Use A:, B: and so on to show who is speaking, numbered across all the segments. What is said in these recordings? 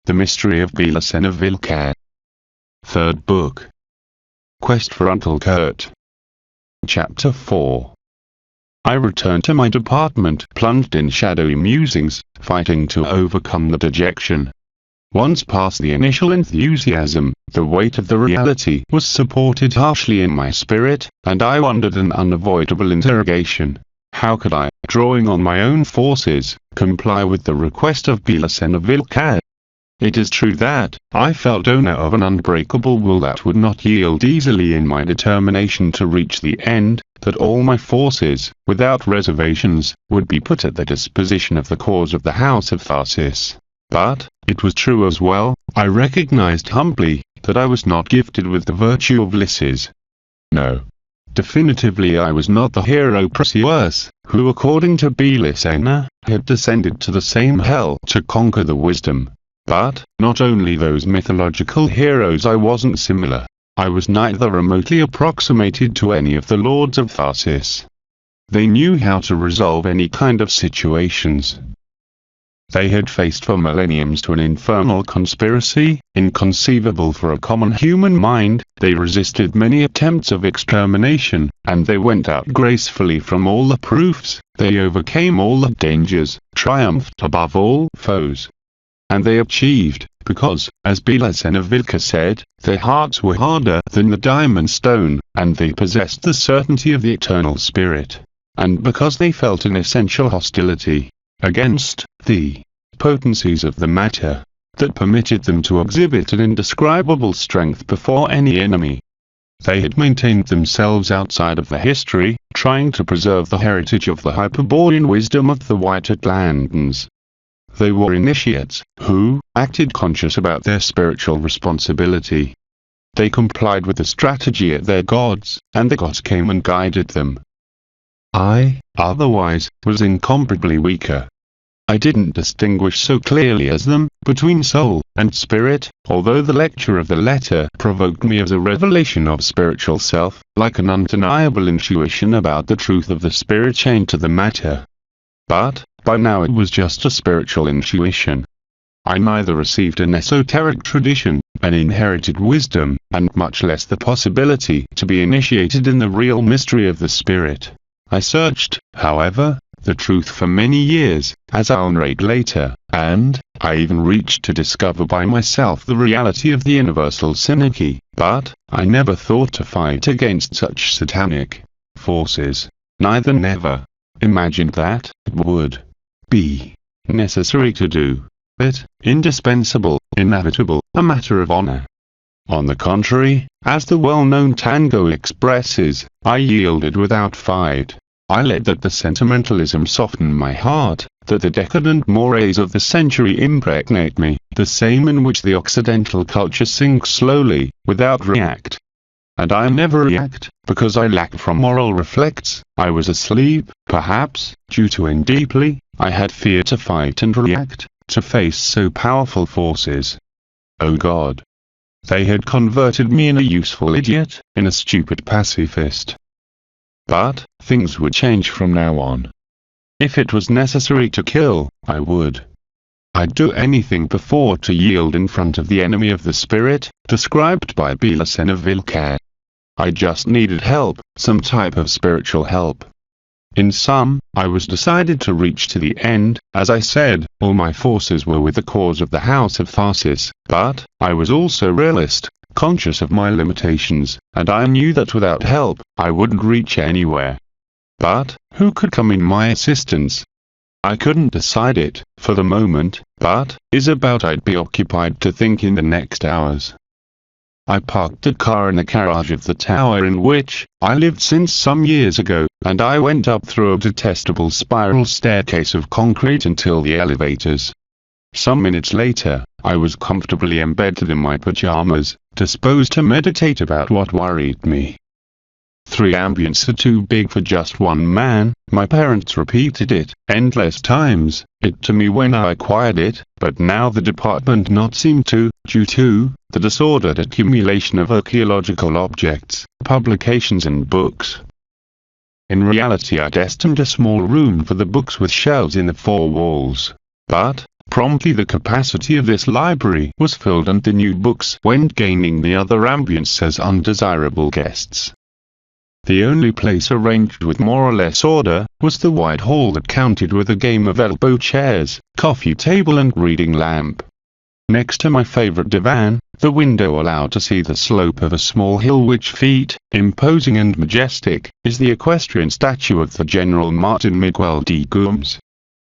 A: The Mystery of BELICENA VILLCA. Third Book. Quest for Uncle Kurt. Chapter 4. I returned to my department, plunged in shadowy musings, fighting to overcome the dejection. Once past the initial enthusiasm, the weight of the reality was supported harshly in my spirit, and I wondered an unavoidable interrogation. How could I, drawing on my own forces, comply with the request of BELICENA VILLCA? It is true that I felt owner of an unbreakable will that would not yield easily in my determination to reach the end, that all my forces, without reservations, would be put at the disposition of the cause of the House of Tharsis. But it was true as well, I recognized humbly, that I was not gifted with the virtue of Lysis. No. Definitively I was not the hero Perseus, who according to BELICENA, had descended to the same hell to conquer the wisdom. But, not only those mythological heroes I wasn't similar. I was neither remotely approximated to any of the lords of Tharsis. They knew how to resolve any kind of situations. They had faced for millenniums to an infernal conspiracy, inconceivable for a common human mind. They resisted many attempts of extermination, and they went out gracefully from all the proofs. They overcame all the dangers, triumphed above all foes. And they achieved, because, as BELICENA VILLCA said, their hearts were harder than the diamond stone, and they possessed the certainty of the eternal spirit. And because they felt an essential hostility against the potencies of the matter, that permitted them to exhibit an indescribable strength before any enemy. They had maintained themselves outside of the history, trying to preserve the heritage of the Hyperborean wisdom of the White Atlanteans. They were initiates, who acted conscious about their spiritual responsibility. They complied with the strategy of their gods, and the gods came and guided them. I, otherwise, was incomparably weaker. I didn't distinguish so clearly as them, between soul and spirit, although the lecture of the letter provoked me as a revelation of spiritual self, like an undeniable intuition about the truth of the spirit chained to the matter. But, by now it was just a spiritual intuition. I neither received an esoteric tradition, an inherited wisdom, and much less the possibility to be initiated in the real mystery of the spirit. I searched, however, the truth for many years, as I'll narrate later, and I even reached to discover by myself the reality of the universal synarchy, but I never thought to fight against such satanic forces, never imagined that it would be necessary to do it, indispensable, inevitable, a matter of honor. On the contrary, as the well-known tango expresses, I yielded without fight. I let that the sentimentalism soften my heart, that the decadent mores of the century impregnate me, the same in which the Occidental culture sinks slowly, without react. And I never react, because I lacked from moral reflex. I was asleep, perhaps, due to in deeply, I had fear to fight and react, to face so powerful forces. Oh God! They had converted me in a useful idiot, in a stupid pacifist. But, things would change from now on. If it was necessary to kill, I would. I'd do anything before to yield in front of the enemy of the spirit, described by BELICENA VILLCA. I just needed help, some type of spiritual help. In sum, I was decided to reach to the end. As I said, all my forces were with the cause of the House of Tharsis, but I was also realist, conscious of my limitations, and I knew that without help, I wouldn't reach anywhere. But, who could come in my assistance? I couldn't decide it, for the moment, but is about I'd be occupied to think in the next hours. I parked the car in the garage of the tower in which I lived since some years ago, and I went up through a detestable spiral staircase of concrete until the elevators. Some minutes later, I was comfortably embedded in my pajamas, disposed to meditate about what worried me. 3 ambients are too big for just one man. My parents repeated it endless times, it to me when I acquired it, but now the department not seemed to, due to the disordered accumulation of archaeological objects, publications and books. In reality I destined a small room for the books with shelves in the 4 walls. But, Promptly the capacity of this library was filled and the new books went gaining the other ambience as undesirable guests. The only place arranged with more or less order was the wide hall that counted with a game of elbow chairs, coffee table and reading lamp. Next to my favorite divan, the window allowed to see the slope of a small hill which feet, imposing and majestic, is the equestrian statue of the General Martin Miguel de Gumes.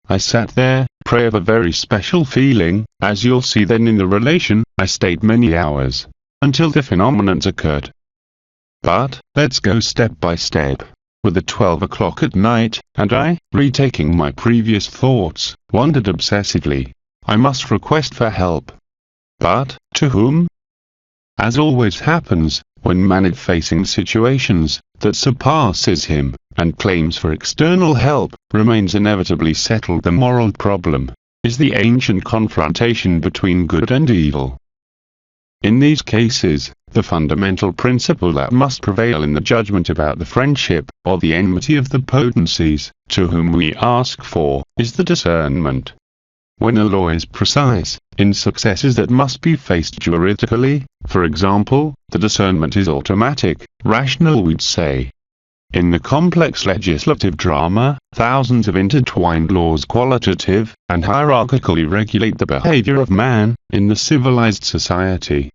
A: I sat there, prey of a very special feeling, as you'll see then in the relation. I stayed many hours, until the phenomenon occurred. But, let's go step by step. With it 12 o'clock at night, and I, retaking my previous thoughts, wondered obsessively. I must request for help. But, to whom? As always happens, when man is facing situations that surpasses him, and claims for external help, remains inevitably settled the moral problem, is the ancient confrontation between good and evil. In these cases, the fundamental principle that must prevail in the judgment about the friendship, or the enmity of the potencies, to whom we ask for, is the discernment. When a law is precise, in successes that must be faced juridically, for example, the discernment is automatic, rational we'd say. In the complex legislative drama, thousands of intertwined laws qualitative and hierarchically regulate the behavior of man in the civilized society.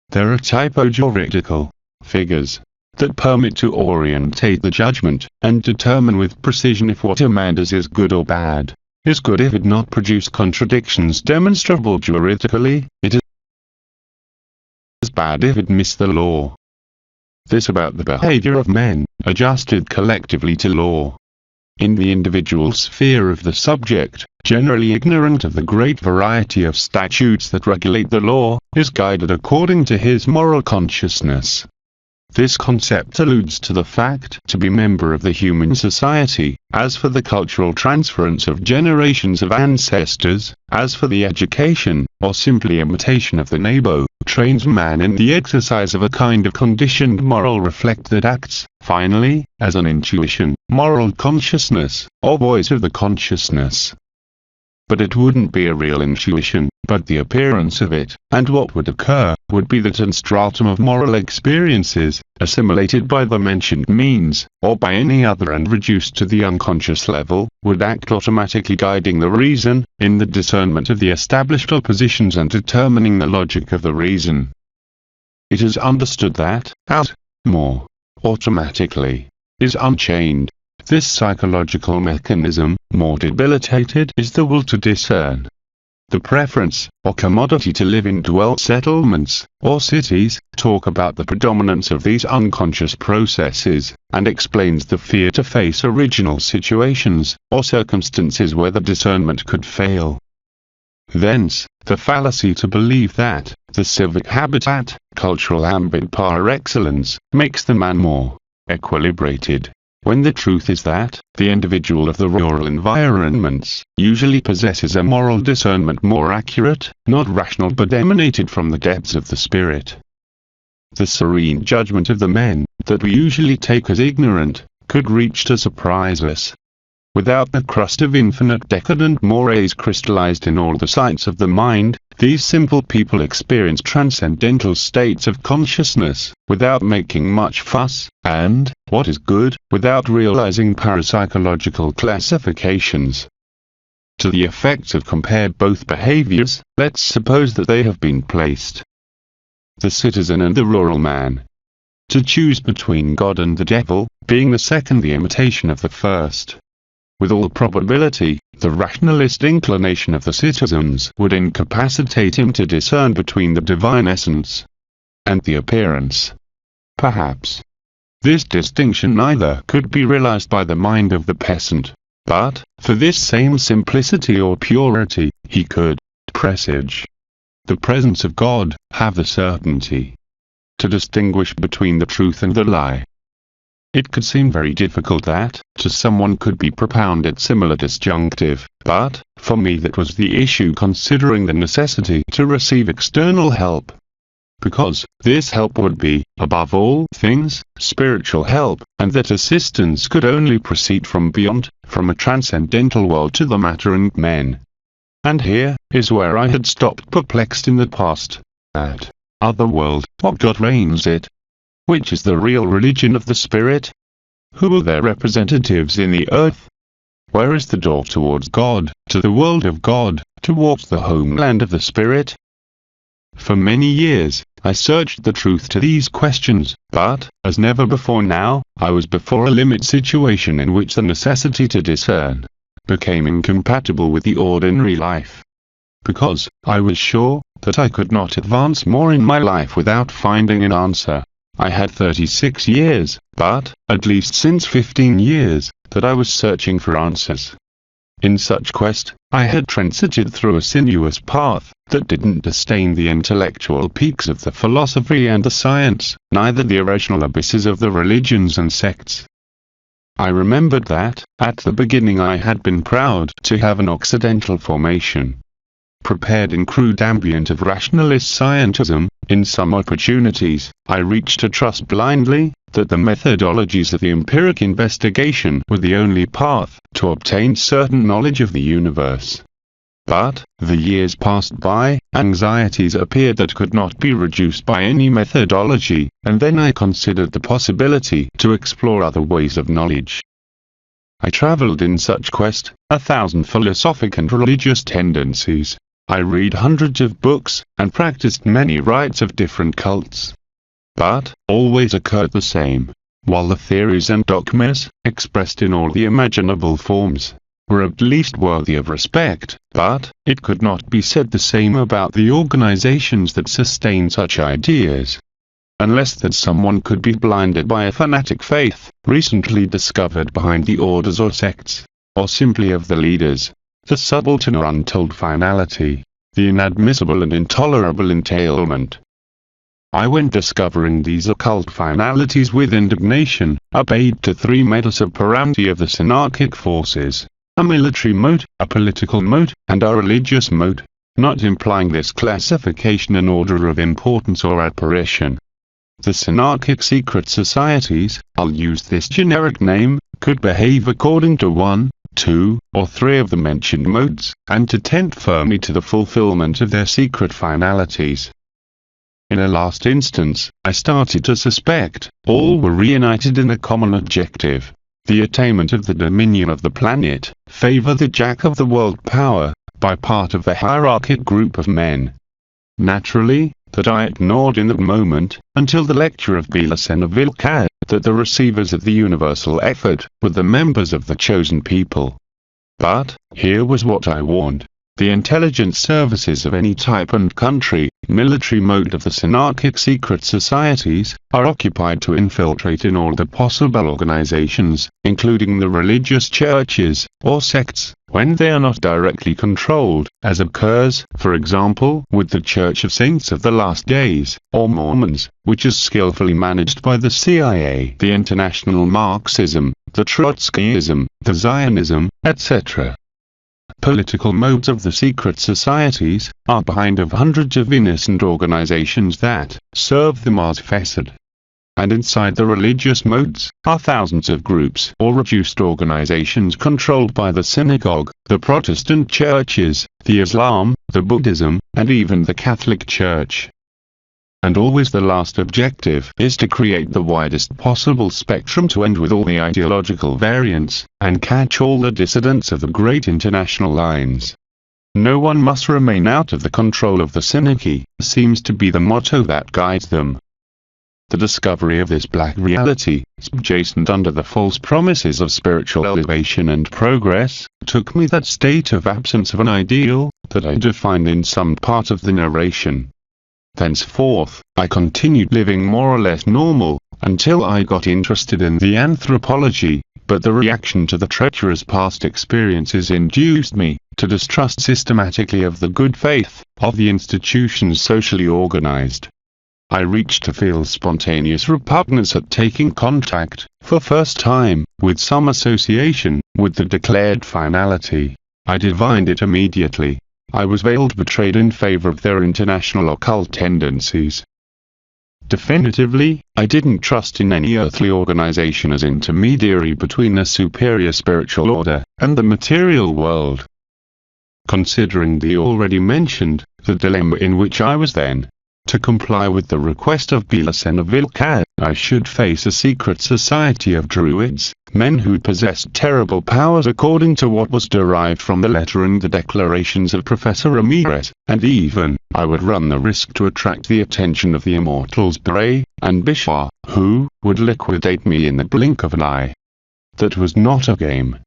A: There are typo-juridical figures that permit to orientate the judgment and determine with precision if what a man does is good or bad. Is good if it not produce contradictions demonstrable juridically, it is bad if it miss the law. This about the behavior of men, adjusted collectively to law. In the individual sphere of the subject, generally ignorant of the great variety of statutes that regulate the law, is guided according to his moral consciousness. This concept alludes to the fact to be member of the human society, as for the cultural transference of generations of ancestors, as for the education, or simply imitation of the neighbor, trains man in the exercise of a kind of conditioned moral reflect that acts, finally, as an intuition, moral consciousness, or voice of the consciousness. But it wouldn't be a real intuition, but the appearance of it, and what would occur, would be that an stratum of moral experiences, assimilated by the mentioned means, or by any other and reduced to the unconscious level, would act automatically guiding the reason, in the discernment of the established oppositions and determining the logic of the reason. It is understood that, more automatically, is unchained. This psychological mechanism, more debilitated, is the will to discern. The preference, or commodity to live in dwelt settlements, or cities, talk about the predominance of these unconscious processes, and explains the fear to face original situations, or circumstances where the discernment could fail. Thence, the fallacy to believe that, the civic habitat, cultural ambit par excellence, makes the man more equilibrated. When the truth is that, the individual of the rural environments, usually possesses a moral discernment more accurate, not rational but emanated from the depths of the spirit. The serene judgment of the men, that we usually take as ignorant, could reach to surprise us. Without the crust of infinite decadent mores crystallized in all the sights of the mind, these simple people experience transcendental states of consciousness, without making much fuss, and, what is good, without realizing parapsychological classifications. To the effects of compare both behaviors, let's suppose that they have been placed. The citizen and the rural man. To choose between God and the devil, being the second the imitation of the first. With all probability, the rationalist inclination of the citizens would incapacitate him to discern between the divine essence and the appearance. Perhaps this distinction neither could be realized by the mind of the peasant, but, for this same simplicity or purity, he could presage the presence of God, have the certainty to distinguish between the truth and the lie. It could seem very difficult that, to someone could be propounded similar disjunctive, but, for me that was the issue considering the necessity to receive external help. Because, this help would be, above all things, spiritual help, and that assistance could only proceed from beyond, from a transcendental world to the matter and men. And here is where I had stopped, perplexed in the past. That other world, what God reigns it? Which is the real religion of the Spirit? Who are their representatives in the earth? Where is the door towards God, to the world of God, towards the homeland of the Spirit? For many years, I searched the truth to these questions, but, as never before now, I was before a limit situation in which the necessity to discern became incompatible with the ordinary life. Because I was sure that I could not advance more in my life without finding an answer. I had 36 years, but, at least since 15 years, that I was searching for answers. In such quest, I had transited through a sinuous path that didn't disdain the intellectual peaks of the philosophy and the science, neither the irrational abysses of the religions and sects. I remembered that, at the beginning, I had been proud to have an Occidental formation. Prepared in crude ambient of rationalist scientism, in some opportunities, I reached to trust blindly that the methodologies of the empiric investigation were the only path to obtain certain knowledge of the universe. But, the years passed by, anxieties appeared that could not be reduced by any methodology, and then I considered the possibility to explore other ways of knowledge. I traveled in such quest, 1,000 philosophic and religious tendencies. I read hundreds of books, and practiced many rites of different cults. But, always occurred the same. While the theories and dogmas, expressed in all the imaginable forms, were at least worthy of respect, but, it could not be said the same about the organizations that sustain such ideas. Unless that someone could be blinded by a fanatic faith, recently discovered behind the orders or sects, or simply of the leaders, the subaltern or untold finality, the inadmissible and intolerable entailment. I went discovering these occult finalities with indignation, obeyed to 3 modes of operandi of the synarchic forces, a military mode, a political mode, and a religious mode, not implying this classification in order of importance or apparition. The synarchic secret societies, I'll use this generic name, could behave according to 1, 2, or 3 of the mentioned modes, and to tend firmly to the fulfillment of their secret finalities. In a last instance, I started to suspect, all were reunited in a common objective, the attainment of the dominion of the planet, favor the jack of the world power, by part of the hierarchic group of men. Naturally, that I ignored in the moment, until the lecture of BELICENA VILLCA, that the receivers of the universal effort were the members of the chosen people. But, here was what I warned. The intelligence services of any type and country, military mode of the synarchic secret societies, are occupied to infiltrate in all the possible organizations, including the religious churches, or sects, when they are not directly controlled, as occurs, for example, with the Church of Saints of the Last Days, or Mormons, which is skillfully managed by the CIA, the International Marxism, the Trotskyism, the Zionism, etc. Political modes of the secret societies are behind of hundreds of innocent organizations that serve them as facade. And inside the religious modes are thousands of groups or reduced organizations controlled by the synagogue, the Protestant churches, the Islam, the Buddhism, and even the Catholic Church. And always the last objective is to create the widest possible spectrum to end with all the ideological variants, and catch all the dissidents of the great international lines. No one must remain out of the control of the synarchy, seems to be the motto that guides them. The discovery of this black reality, subjacent under the false promises of spiritual elevation and progress, took me that state of absence of an ideal, that I defined in some part of the narration. Thenceforth, I continued living more or less normal, until I got interested in the anthropology, but the reaction to the treacherous past experiences induced me to distrust systematically of the good faith of the institutions socially organized. I reached to feel spontaneous repugnance at taking contact, for first time, with some association with the declared finality. I divined it immediately. I was veiled, betrayed in favor of their international occult tendencies. Definitively, I didn't trust in any earthly organization as intermediary between a superior spiritual order and the material world. considering the already mentioned, the dilemma in which I was then. To comply with the request of BELICENA VILLCA, I should face a secret society of druids, men who possessed terrible powers according to what was derived from the letter and the declarations of Professor Ramirez, and even, I would run the risk to attract the attention of the immortals Bray and Bishar, who would liquidate me in the blink of an eye. That was not a game.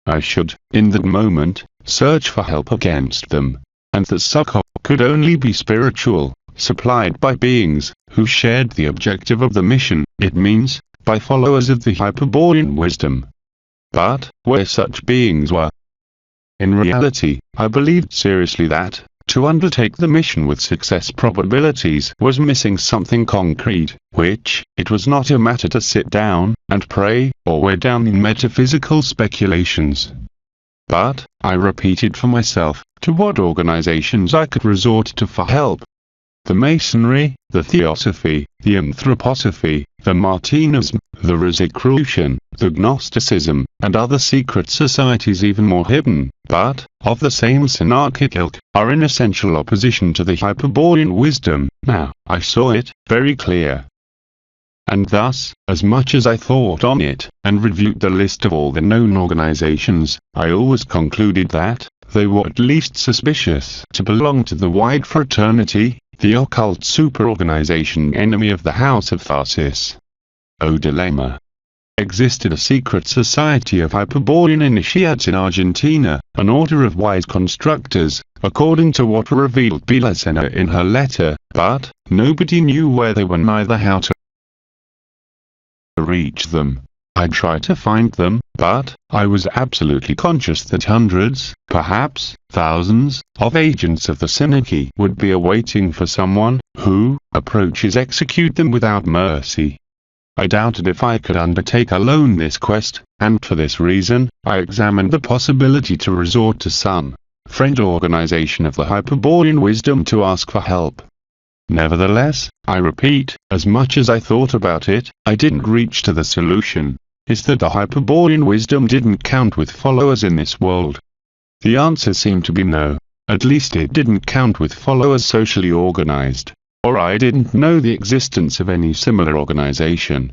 A: I should, in that moment, search for help against them, and that succor could only be spiritual, supplied by beings who shared the objective of the mission, it means, by followers of the Hyperborean wisdom. But, where such beings were. In reality, I believed seriously that, to undertake the mission with success probabilities was missing something concrete, which, it was not a matter to sit down and pray, or weigh down in metaphysical speculations. But, I repeated for myself, to what organizations I could resort to for help. The Masonry, the Theosophy, the Anthroposophy, the Martinism, the Rosicrucian, the Gnosticism, and other secret societies even more hidden, but, of the same synarchic ilk, are in essential opposition to the Hyperborean wisdom. Now, I saw it, very clear. And thus, as much as I thought on it, and reviewed the list of all the known organizations, I always concluded that, they were at least suspicious to belong to the wide fraternity, the occult superorganization enemy of the House of Tharsis. O dilemma! Existed a secret society of Hyperborean initiates in Argentina, an order of wise constructors, according to what revealed BELICENA in her letter, but nobody knew where they were, neither how to reach them. I tried to find them, but I was absolutely conscious that hundreds, perhaps thousands, of agents of the Synarchy would be awaiting for someone who approaches execute them without mercy. I doubted if I could undertake alone this quest, and for this reason, I examined the possibility to resort to some friend organization of the Hyperborean wisdom to ask for help. Nevertheless, I repeat, as much as I thought about it, I didn't reach to the solution. Is that the Hyperborean wisdom didn't count with followers in this world? The answer seemed to be no. At least it didn't count with followers socially organized. Or I didn't know the existence of any similar organization.